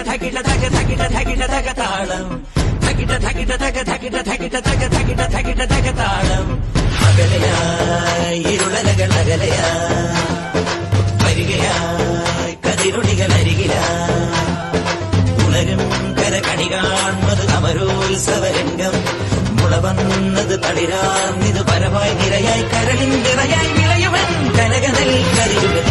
தகிட தக தகிட தகிட தக தாளம் தகிட தகிட தக தகிட தகிட தக தகிட தகிட தக தாளம் அகலையாய் இருளலகள் அகலையாய் വരികയായി കതിരുണികൾ അരികിലായി ഉലകം കരകണി കാൺമത് അമരോത്സവരംഗം മുളവന്നത് തളിരാർന്നിത് പരമായി നിരയായി കരളിൻ നിറയായി വിളയുവൻ കനകനൽ കതിരുകൾ